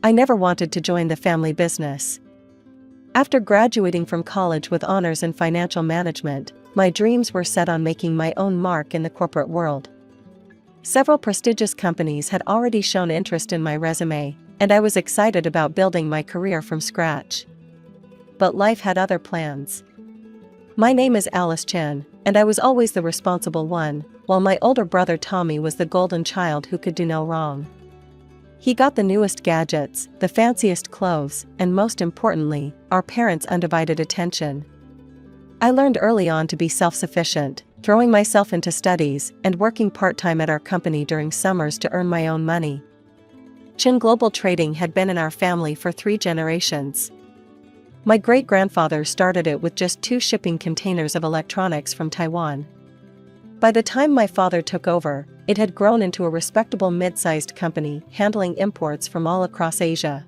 I never wanted to join the family business. After graduating from college with honors in financial management, my dreams were set on making my own mark in the corporate world. Several prestigious companies had already shown interest in my resume, and I was excited about building my career from scratch. But life had other plans. My name is Alice Chen, and I was always the responsible one, while my older brother Tommy was the golden child who could do no wrong. He got the newest gadgets, the fanciest clothes, and most importantly, our parents' undivided attention. I learned early on to be self-sufficient, throwing myself into studies and working part-time at our company during summers to earn my own money. Chen Global Trading had been in our family for 3 generations. My great-grandfather started it with just 2 shipping containers of electronics from Taiwan. By the time my father took over, it had grown into a respectable mid-sized company handling imports from all across Asia.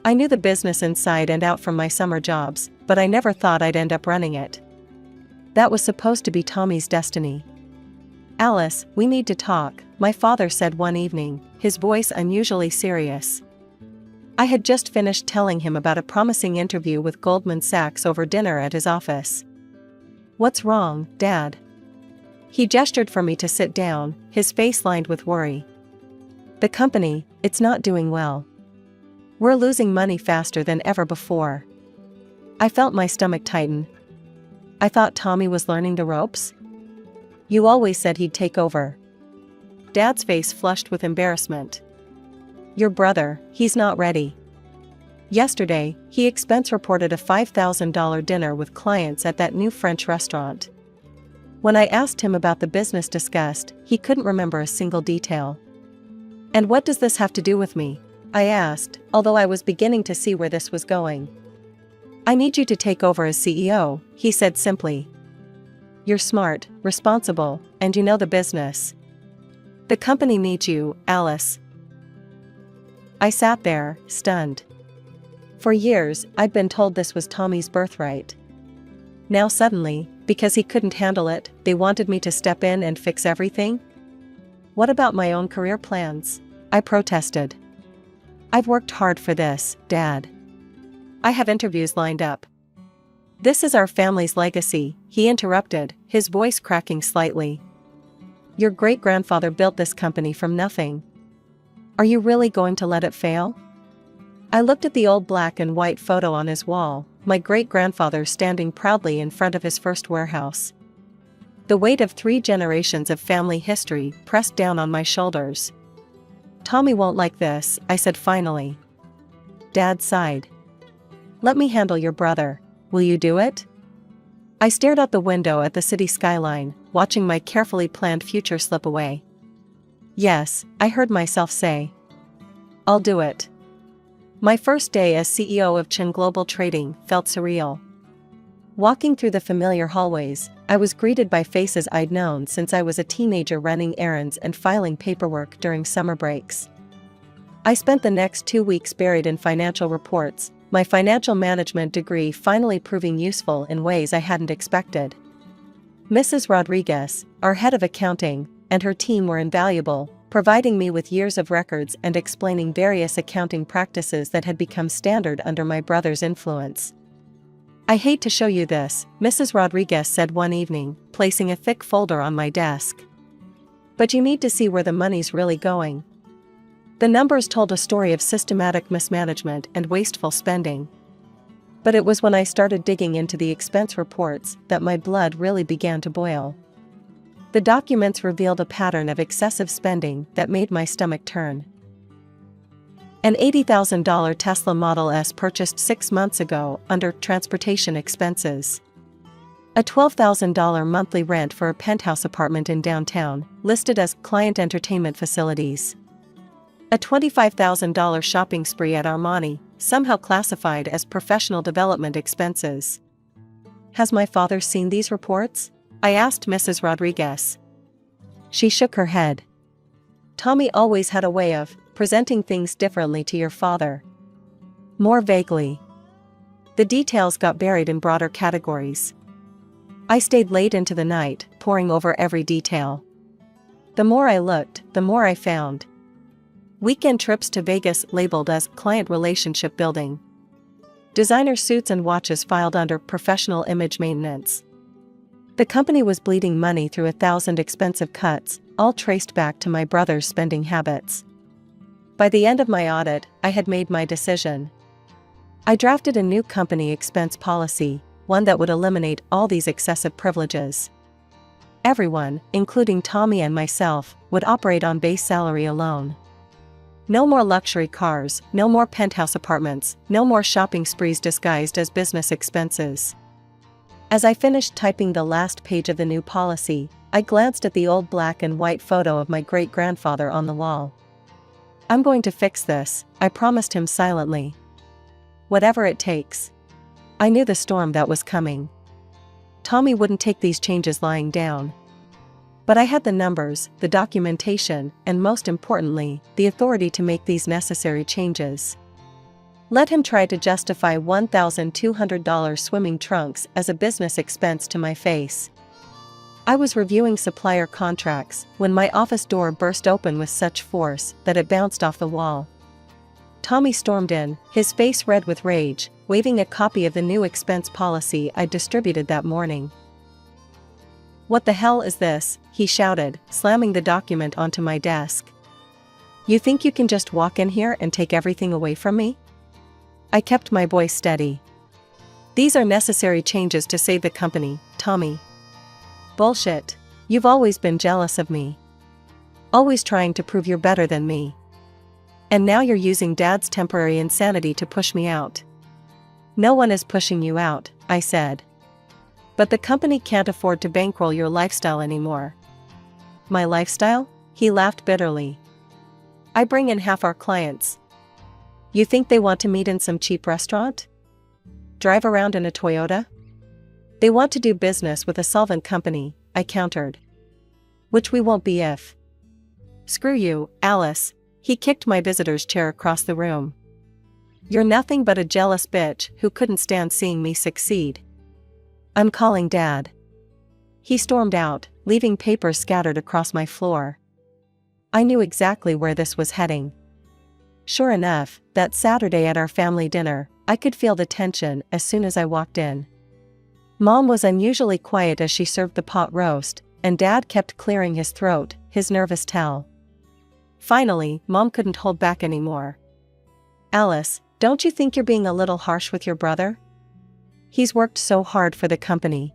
I knew the business inside and out from my summer jobs, but I never thought I'd end up running it. That was supposed to be Tommy's destiny. "Alice, we need to talk," my father said one evening, his voice unusually serious. I had just finished telling him about a promising interview with Goldman Sachs over dinner at his office. "What's wrong, Dad?" He gestured for me to sit down, his face lined with worry. "The company, it's not doing well. We're losing money faster than ever before." I felt my stomach tighten. I thought Tommy was learning the ropes? "You always said he'd take over." Dad's face flushed with embarrassment. "Your brother, he's not ready." Yesterday, he expense reported a $5,000 dinner with clients at that new French restaurant. When I asked him about the business discussed, he couldn't remember a single detail. "And what does this have to do with me?" I asked, although I was beginning to see where this was going. "I need you to take over as CEO," he said simply. "You're smart, responsible, and you know the business. The company needs you, Alice." I sat there, stunned. For years, I'd been told this was Tommy's birthright. Now suddenly, because he couldn't handle it, they wanted me to step in and fix everything? "What about my own career plans?" I protested. "I've worked hard for this, Dad. I have interviews lined up." "This is our family's legacy," he interrupted, his voice cracking slightly. "Your great-grandfather built this company from nothing. Are you really going to let it fail?" I looked at the old black and white photo on his wall, my great-grandfather standing proudly in front of his first warehouse. The weight of 3 generations of family history pressed down on my shoulders. "Tommy won't like this," I said finally. Dad sighed. "Let me handle your brother. Will you do it?" I stared out the window at the city skyline, watching my carefully planned future slip away. "Yes," I heard myself say. "I'll do it." My first day as CEO of Chen Global Trading felt surreal. Walking through the familiar hallways, I was greeted by faces I'd known since I was a teenager running errands and filing paperwork during summer breaks. I spent the next 2 weeks buried in financial reports, my financial management degree finally proving useful in ways I hadn't expected. Mrs. Rodriguez, our head of accounting, and her team were invaluable, providing me with years of records and explaining various accounting practices that had become standard under my brother's influence. "I hate to show you this," Mrs. Rodriguez said one evening, placing a thick folder on my desk. "But you need to see where the money's really going." The numbers told a story of systematic mismanagement and wasteful spending. But it was when I started digging into the expense reports that my blood really began to boil. The documents revealed a pattern of excessive spending that made my stomach turn. An $80,000 Tesla Model S purchased 6 months ago under transportation expenses. A $12,000 monthly rent for a penthouse apartment in downtown, listed as client entertainment facilities. A $25,000 shopping spree at Armani, somehow classified as professional development expenses. "Has my father seen these reports?" I asked Mrs. Rodriguez. She shook her head. "Tommy always had a way of presenting things differently to your father." More vaguely. The details got buried in broader categories. I stayed late into the night, poring over every detail. The more I looked, the more I found. Weekend trips to Vegas labeled as client relationship building. Designer suits and watches filed under professional image maintenance. The company was bleeding money through 1,000 expensive cuts, all traced back to my brother's spending habits. By the end of my audit, I had made my decision. I drafted a new company expense policy, one that would eliminate all these excessive privileges. Everyone, including Tommy and myself, would operate on base salary alone. No more luxury cars, no more penthouse apartments, no more shopping sprees disguised as business expenses. As I finished typing the last page of the new policy, I glanced at the old black and white photo of my great-grandfather on the wall. "I'm going to fix this," I promised him silently. "Whatever it takes." I knew the storm that was coming. Tommy wouldn't take these changes lying down. But I had the numbers, the documentation, and most importantly, the authority to make these necessary changes. Let him try to justify $1,200 swimming trunks as a business expense to my face. I was reviewing supplier contracts when my office door burst open with such force that it bounced off the wall. Tommy stormed in, his face red with rage, waving a copy of the new expense policy I distributed that morning. "What the hell is this?" he shouted, slamming the document onto my desk. "You think you can just walk in here and take everything away from me?" I kept my voice steady. "These are necessary changes to save the company, Tommy." "Bullshit. You've always been jealous of me. Always trying to prove you're better than me. And now you're using Dad's temporary insanity to push me out." "No one is pushing you out," I said. "But the company can't afford to bankroll your lifestyle anymore." "My lifestyle?" He laughed bitterly. "I bring in half our clients. You think they want to meet in some cheap restaurant? Drive around in a Toyota? They want to do business with a solvent company," I countered. "Which we won't be if." "Screw you, Alice." He kicked my visitor's chair across the room. "You're nothing but a jealous bitch who couldn't stand seeing me succeed. I'm calling Dad." He stormed out, leaving papers scattered across my floor. I knew exactly where this was heading. Sure enough, that Saturday at our family dinner, I could feel the tension as soon as I walked in. Mom was unusually quiet as she served the pot roast, and Dad kept clearing his throat, his nervous tell. Finally, Mom couldn't hold back anymore. "Alice, don't you think you're being a little harsh with your brother? He's worked so hard for the company."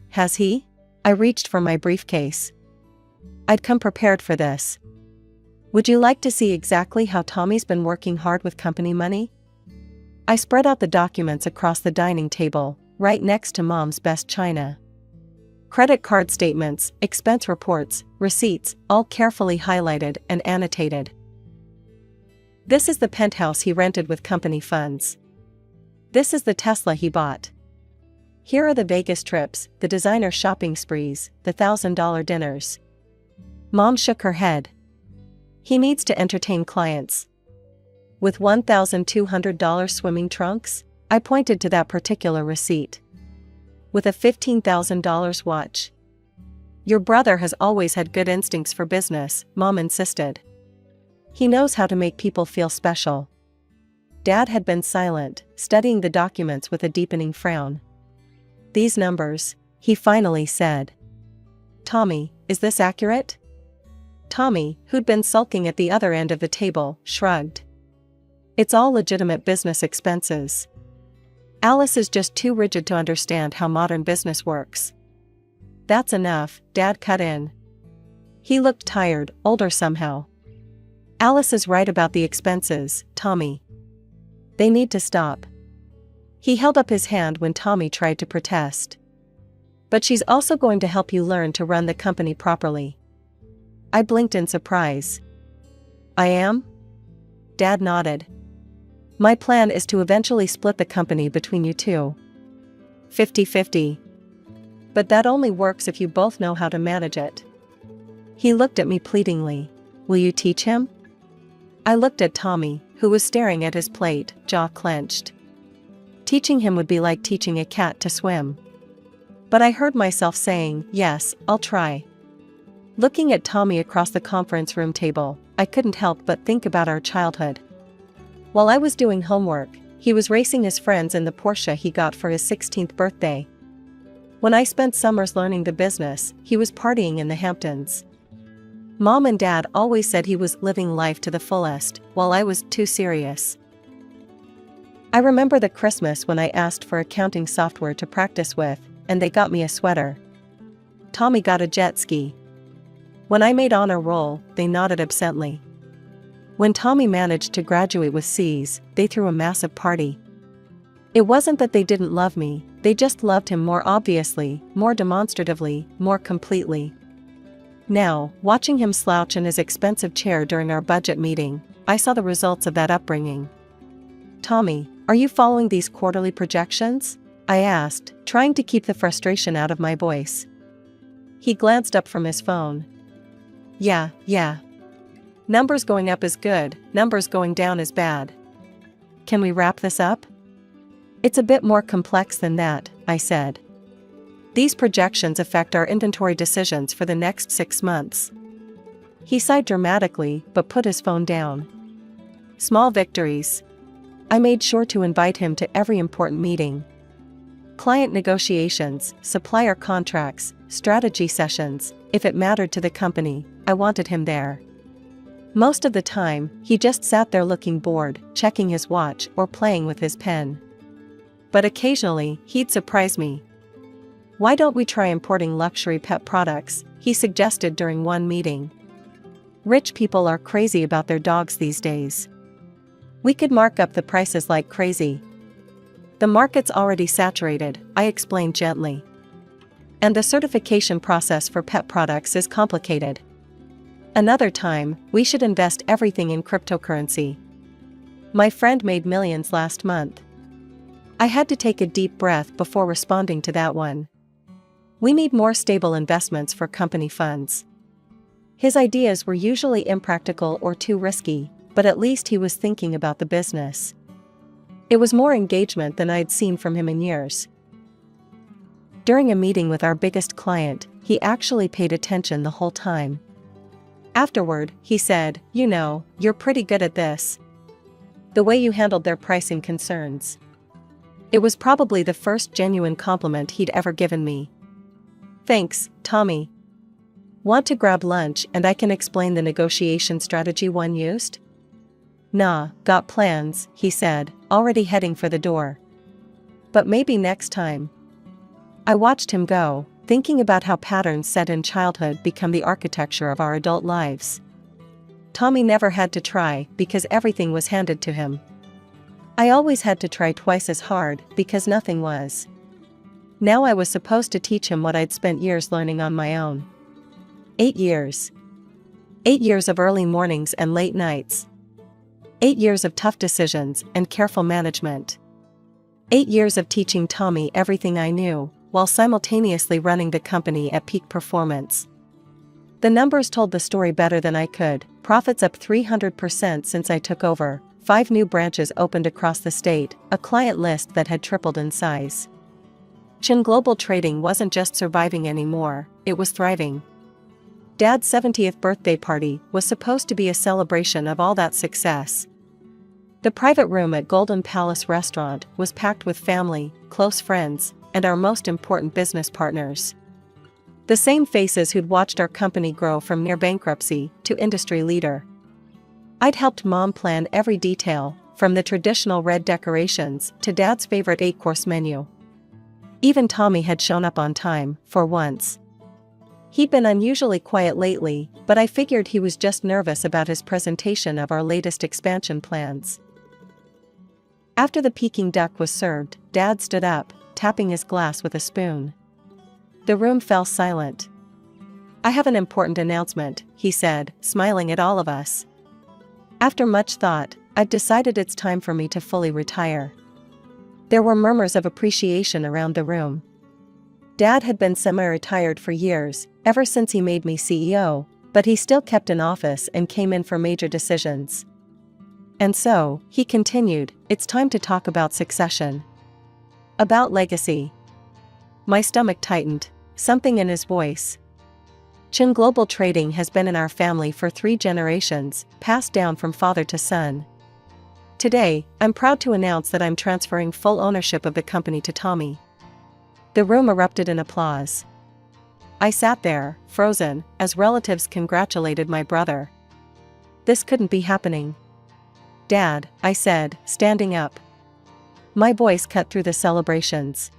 "Has he?" I reached for my briefcase. I'd come prepared for this. "Would you like to see exactly how Tommy's been working hard with company money?" I spread out the documents across the dining table, right next to Mom's best china. Credit card statements, expense reports, receipts, all carefully highlighted and annotated. This is the penthouse he rented with company funds. This is the Tesla he bought. Here are the Vegas trips, the designer shopping sprees, the $1,000 dinners. Mom shook her head. "He needs to entertain clients. With $1,200 swimming trunks?" I pointed to that particular receipt. "With a $15,000 watch." "Your brother has always had good instincts for business," Mom insisted. "He knows how to make people feel special." Dad had been silent, studying the documents with a deepening frown. "These numbers," he finally said. "Tommy, is this accurate?" Tommy, who'd been sulking at the other end of the table, shrugged. "It's all legitimate business expenses. Alice is just too rigid to understand how modern business works." "That's enough," Dad cut in. He looked tired, older somehow. "Alice is right about the expenses, Tommy. They need to stop." He held up his hand when Tommy tried to protest. "But she's also going to help you learn to run the company properly." I blinked in surprise. "I am?" Dad nodded. "My plan is to eventually split the company between you two. 50-50. But that only works if you both know how to manage it." He looked at me pleadingly. "Will you teach him?" I looked at Tommy, who was staring at his plate, jaw clenched. Teaching him would be like teaching a cat to swim. But I heard myself saying, "Yes, I'll try." Looking at Tommy across the conference room table, I couldn't help but think about our childhood. While I was doing homework, he was racing his friends in the Porsche he got for his 16th birthday. When I spent summers learning the business, he was partying in the Hamptons. Mom and Dad always said he was living life to the fullest, while I was too serious. I remember the Christmas when I asked for accounting software to practice with, and they got me a sweater. Tommy got a jet ski. When I made honor roll, they nodded absently. When Tommy managed to graduate with C's, they threw a massive party. It wasn't that they didn't love me, they just loved him more obviously, more demonstratively, more completely. Now, watching him slouch in his expensive chair during our budget meeting, I saw the results of that upbringing. "Tommy, are you following these quarterly projections?" I asked, trying to keep the frustration out of my voice. He glanced up from his phone. Yeah. Numbers going up is good, numbers going down is bad. Can we wrap this up?" "It's a bit more complex than that," I said. "These projections affect our inventory decisions for the next 6 months." He sighed dramatically, but put his phone down. Small victories. I made sure to invite him to every important meeting. Client negotiations, supplier contracts, strategy sessions. If it mattered to the company, I wanted him there. Most of the time, he just sat there looking bored, checking his watch or playing with his pen. But occasionally, he'd surprise me. "Why don't we try importing luxury pet products?" he suggested during one meeting. "Rich people are crazy about their dogs these days. We could mark up the prices like crazy." "The market's already saturated," I explained gently. "And the certification process for pet products is complicated. Another time, we should invest everything in cryptocurrency. My friend made millions last month." I had to take a deep breath before responding to that one. We need more stable investments for company funds. His ideas were usually impractical or too risky, but at least he was thinking about the business. It was more engagement than I'd seen from him in years. During a meeting with our biggest client, he actually paid attention the whole time. Afterward, he said, "You know, you're pretty good at this. The way you handled their pricing concerns." It was probably the first genuine compliment he'd ever given me. "Thanks, Tommy. Want to grab lunch and I can explain the negotiation strategy one used?" "Nah, got plans," he said, already heading for the door. "But maybe next time." I watched him go, thinking about how patterns set in childhood become the architecture of our adult lives. Tommy never had to try because everything was handed to him. I always had to try twice as hard because nothing was. Now I was supposed to teach him what I'd spent years learning on my own. 8 years. 8 years of early mornings and late nights. 8 years of tough decisions and careful management. 8 years of teaching Tommy everything I knew, while simultaneously running the company at peak performance. The numbers told the story better than I could. Profits up 300% since I took over, 5 new branches opened across the state, a client list that had tripled in size. Chin Global Trading wasn't just surviving anymore, it was thriving. Dad's 70th birthday party was supposed to be a celebration of all that success. The private room at Golden Palace Restaurant was packed with family, close friends, and our most important business partners. The same faces who'd watched our company grow from near bankruptcy to industry leader. I'd helped Mom plan every detail, from the traditional red decorations to Dad's favorite 8-course menu. Even Tommy had shown up on time, for once. He'd been unusually quiet lately, but I figured he was just nervous about his presentation of our latest expansion plans. After the Peking duck was served, Dad stood up, tapping his glass with a spoon. The room fell silent. "I have an important announcement," he said, smiling at all of us. "After much thought, I've decided it's time for me to fully retire." There were murmurs of appreciation around the room. Dad had been semi-retired for years, ever since he made me CEO, but he still kept an office and came in for major decisions. "And so," he continued, "it's time to talk about succession. About legacy." My stomach tightened, something in his voice Chin Global Trading has been in our family for 3 generations, passed down from father to son. Today, I'm proud to announce that I'm transferring full ownership of the company to Tommy." The room erupted in applause. I sat there, frozen, as relatives congratulated my brother. This couldn't be happening. "Dad," I said, standing up. My voice cut through the celebrations.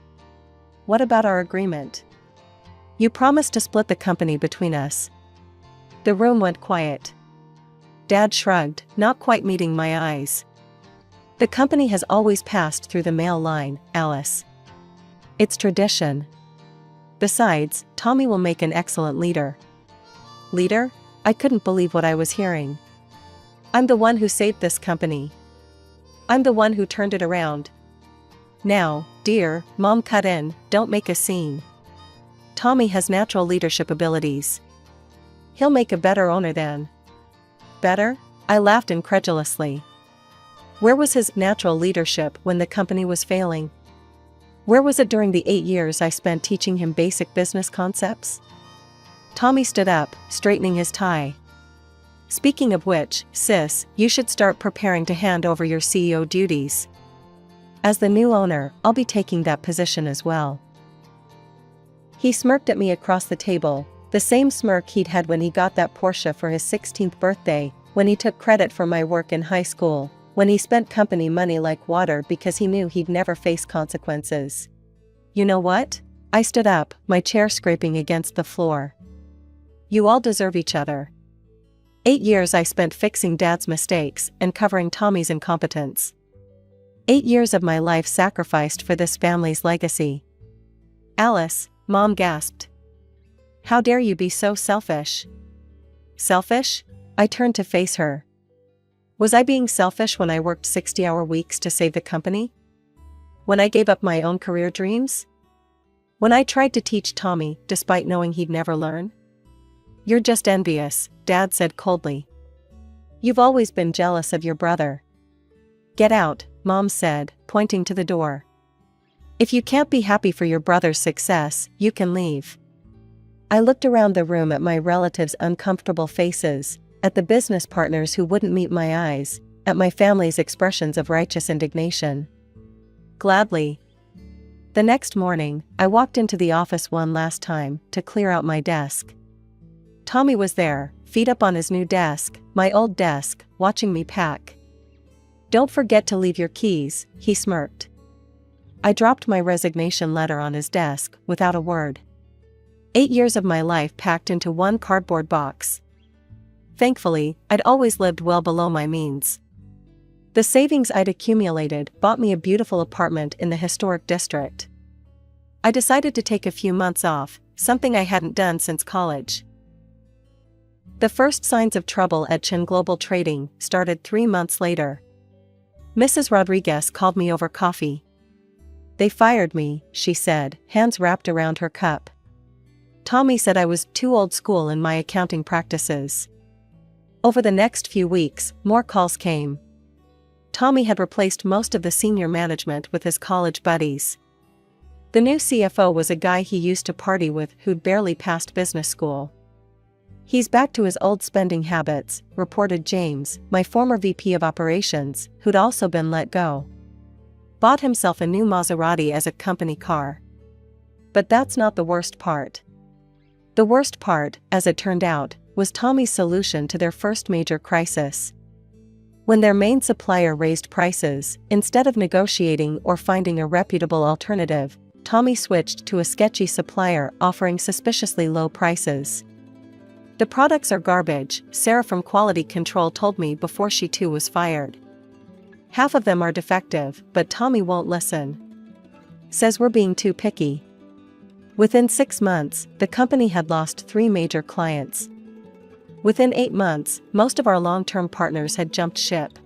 "What about our agreement? You promised to split the company between us." The room went quiet. Dad shrugged, not quite meeting my eyes. "The company has always passed through the male line, Alice. It's tradition. Besides, Tommy will make an excellent leader." "Leader?" I couldn't believe what I was hearing. "I'm the one who saved this company. I'm the one who turned it around." "Now, dear," Mom cut in, "don't make a scene. Tommy has natural leadership abilities. He'll make a better owner than." "Better?" I laughed incredulously. Where was his natural leadership when the company was failing? Where was it during the 8 years I spent teaching him basic business concepts? Tommy stood up, straightening his tie. "Speaking of which, sis, you should start preparing to hand over your CEO duties. As the new owner, I'll be taking that position as well." He smirked at me across the table, the same smirk he'd had when he got that Porsche for his 16th birthday, when he took credit for my work in high school, when he spent company money like water because he knew he'd never face consequences. "You know what?" I stood up, my chair scraping against the floor. "You all deserve each other. 8 years I spent fixing Dad's mistakes and covering Tommy's incompetence. 8 years of my life sacrificed for this family's legacy." "Alice," Mom gasped. "How dare you be so selfish?" "Selfish?" I turned to face her. Was I being selfish when I worked 60-hour weeks to save the company? When I gave up my own career dreams? When I tried to teach Tommy, despite knowing he'd never learn? "You're just envious," Dad said coldly. "You've always been jealous of your brother." "Get out," Mom said, pointing to the door. "If you can't be happy for your brother's success, you can leave." I looked around the room at my relatives' uncomfortable faces, at the business partners who wouldn't meet my eyes, at my family's expressions of righteous indignation. Gladly. The next morning, I walked into the office one last time, to clear out my desk. Tommy was there, feet up on his new desk, my old desk, watching me pack. "Don't forget to leave your keys," he smirked. I dropped my resignation letter on his desk, without a word. 8 years of my life packed into one cardboard box. Thankfully, I'd always lived well below my means. The savings I'd accumulated bought me a beautiful apartment in the historic district. I decided to take a few months off, something I hadn't done since college. The first signs of trouble at Chin Global Trading started 3 months later. Mrs. Rodriguez called me over coffee. "They fired me," she said, hands wrapped around her cup. "Tommy said I was too old school in my accounting practices." Over the next few weeks, more calls came. Tommy had replaced most of the senior management with his college buddies. The new CFO was a guy he used to party with who'd barely passed business school. "He's back to his old spending habits," reported James, my former VP of operations, who'd also been let go. "Bought himself a new Maserati as a company car." But that's not the worst part. The worst part, as it turned out, was Tommy's solution to their first major crisis. When their main supplier raised prices, instead of negotiating or finding a reputable alternative, Tommy switched to a sketchy supplier offering suspiciously low prices. "The products are garbage," Sarah from Quality Control told me before she too was fired. "Half of them are defective, but Tommy won't listen. Says we're being too picky." Within 6 months, the company had lost 3 major clients. Within 8 months, most of our long-term partners had jumped ship.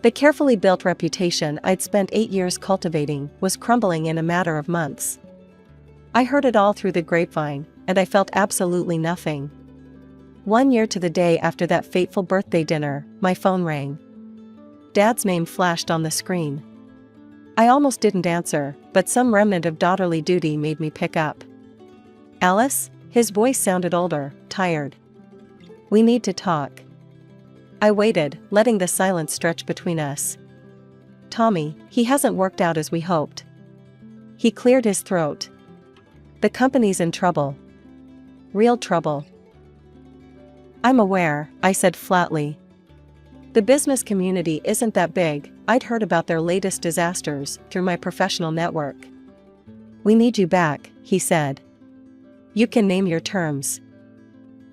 The carefully built reputation I'd spent 8 years cultivating was crumbling in a matter of months. I heard it all through the grapevine, and I felt absolutely nothing. 1 year to the day after that fateful birthday dinner, my phone rang. Dad's name flashed on the screen. I almost didn't answer, but some remnant of daughterly duty made me pick up. "Alice?" His voice sounded older, tired. We need to talk." I waited, letting the silence stretch between us. "Tommy, he hasn't worked out as we hoped." He cleared his throat. "The company's in trouble. Real trouble." "I'm aware," I said flatly. "The business community isn't that big. I'd heard about their latest disasters through my professional network." "We need you back," he said. "You can name your terms.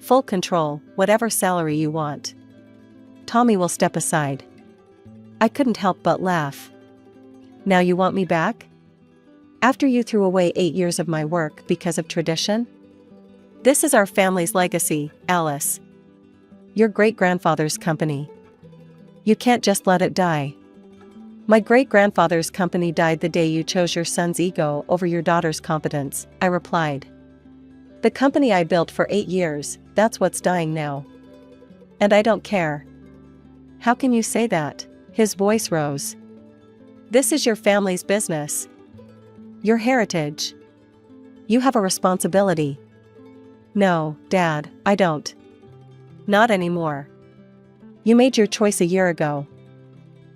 Full control, whatever salary you want." Tommy will step aside. I couldn't help but laugh. "Now you want me back? After you threw away 8 years of my work because of tradition? This is our family's legacy, Alice. Your great-grandfather's company. You can't just let it die." "My great-grandfather's company died the day you chose your son's ego over your daughter's competence," I replied. "The company I built for 8 years, that's what's dying now. And I don't care." "How can you say that?" His voice rose. "This is your family's business. Your heritage. You have a responsibility." "No, Dad, I don't. Not anymore. You made your choice a year ago.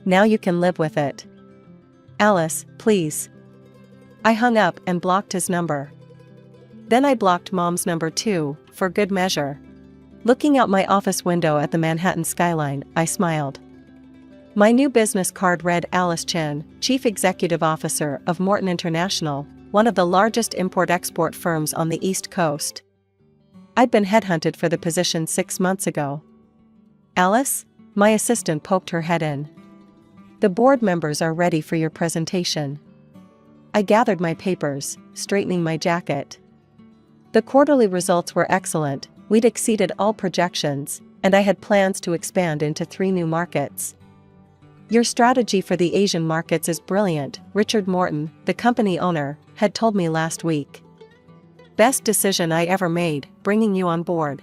Now you can live with it. Alice, please." I hung up and blocked his number. Then I blocked Mom's number too, for good measure. Looking out my office window at the Manhattan skyline, I smiled. My new business card read Alice Chen, Chief Executive Officer of Morton International, one of the largest import-export firms on the East Coast. I'd been headhunted for the position 6 months ago. "Alice?" My assistant poked her head in. "The board members are ready for your presentation." I gathered my papers, straightening my jacket. The quarterly results were excellent, we'd exceeded all projections, and I had plans to expand into 3 new markets. "Your strategy for the Asian markets is brilliant," Richard Morton, the company owner, had told me last week. "Best decision I ever made, bringing you on board."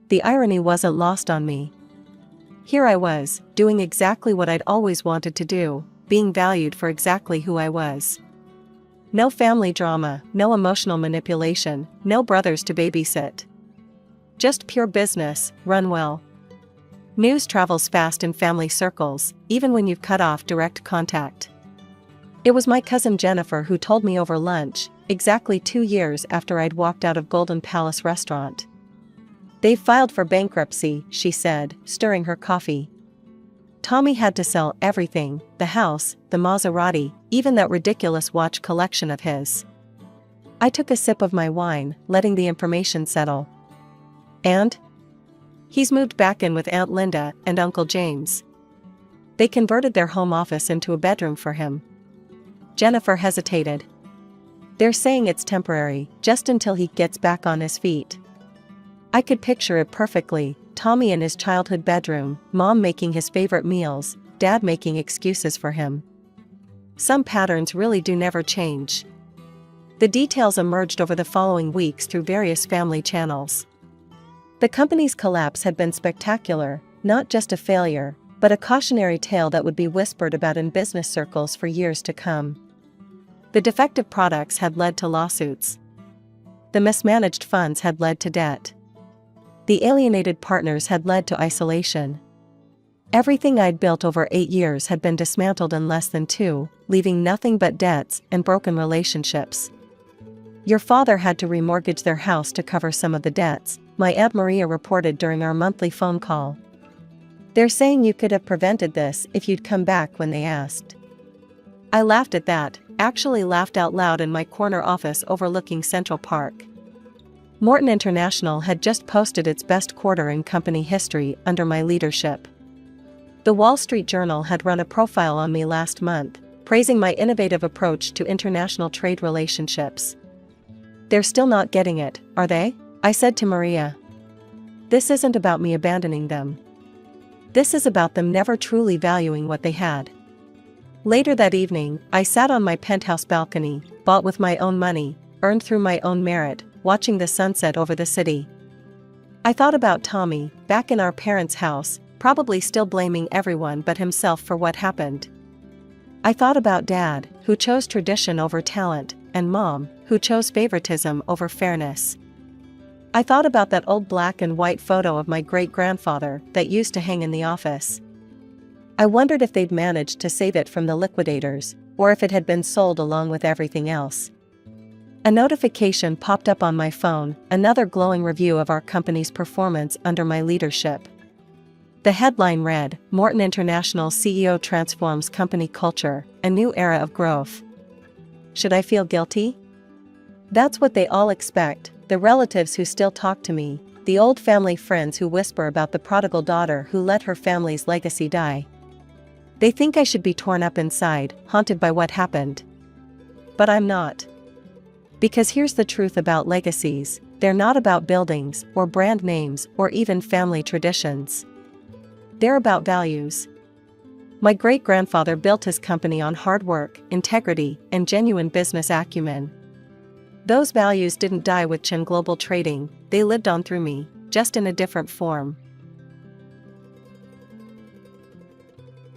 The irony wasn't lost on me. Here I was, doing exactly what I'd always wanted to do, being valued for exactly who I was. No family drama, no emotional manipulation, no brothers to babysit. Just pure business, run well. News travels fast in family circles, even when you've cut off direct contact. It was my cousin Jennifer who told me over lunch, exactly 2 years after I'd walked out of Golden Palace restaurant. "They've filed for bankruptcy," she said, stirring her coffee. "Tommy had to sell everything, the house, the Maserati, even that ridiculous watch collection of his." I took a sip of my wine, letting the information settle. "And?" "He's moved back in with Aunt Linda and Uncle James. They converted their home office into a bedroom for him." Jennifer hesitated. "They're saying it's temporary, just until he gets back on his feet." I could picture it perfectly, Tommy in his childhood bedroom, Mom making his favorite meals, Dad making excuses for him. Some patterns really do never change. The details emerged over the following weeks through various family channels. The company's collapse had been spectacular, not just a failure, but a cautionary tale that would be whispered about in business circles for years to come. The defective products had led to lawsuits. The mismanaged funds had led to debt. The alienated partners had led to isolation. Everything I'd built over 8 years had been dismantled in less than 2, leaving nothing but debts and broken relationships. "Your father had to remortgage their house to cover some of the debts," my Aunt Maria reported during our monthly phone call. "They're saying you could have prevented this if you'd come back when they asked." I laughed at that, actually laughed out loud in my corner office overlooking Central Park. Morton International had just posted its best quarter in company history under my leadership. The Wall Street Journal had run a profile on me last month, praising my innovative approach to international trade relationships. "They're still not getting it, are they?" I said to Maria. "This isn't about me abandoning them. This is about them never truly valuing what they had." Later that evening, I sat on my penthouse balcony, bought with my own money, earned through my own merit, watching the sunset over the city. I thought about Tommy, back in our parents' house, probably still blaming everyone but himself for what happened. I thought about Dad, who chose tradition over talent, and Mom, who chose favoritism over fairness. I thought about that old black and white photo of my great-grandfather that used to hang in the office. I wondered if they'd managed to save it from the liquidators, or if it had been sold along with everything else. A notification popped up on my phone, another glowing review of our company's performance under my leadership. The headline read, "Morton International CEO transforms company culture, a new era of growth." Should I feel guilty? That's what they all expect, the relatives who still talk to me, the old family friends who whisper about the prodigal daughter who let her family's legacy die. They think I should be torn up inside, haunted by what happened. But I'm not. Because here's the truth about legacies, they're not about buildings, or brand names, or even family traditions. They're about values. My great-grandfather built his company on hard work, integrity, and genuine business acumen. Those values didn't die with Chen Global Trading, they lived on through me, just in a different form.